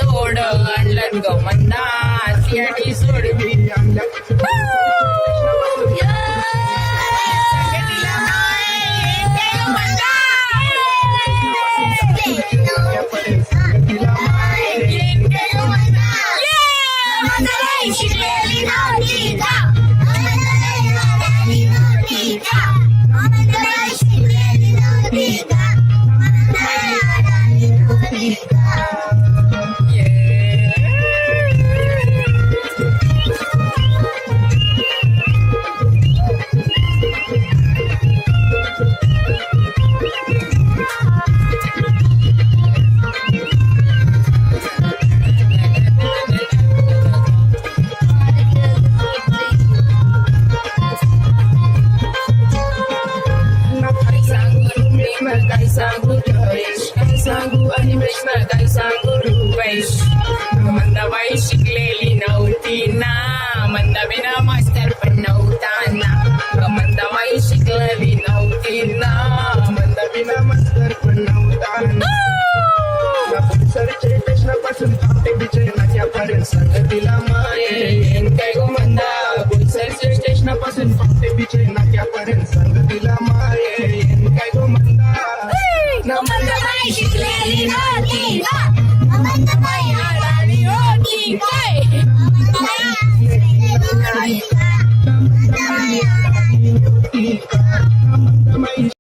तोड आणलं ग मंदा त्याटी सोडवी काय सांगू अनिमेश ना काय सांगू रुपेश मंदाबाई शिकलेली नव्हती ना मंदा बिना मास्तर पण नव्हता ना मंदाबाई शिकलेली नव्हती ना मंदा बिना मास्तर पण नव्हता ना सरचे कृष्णापासून पाटे बिचे नाक्यापर्यंत संगतीला माये काय गो मंदा बोईसरचे स्टेशनापासून पाटे बिचे नाक्यापर्यंत संगतीला माये काय गो मंदा मंदाबाई शिकलेली नव्हती ना मंदाबाई आडाणी होती काय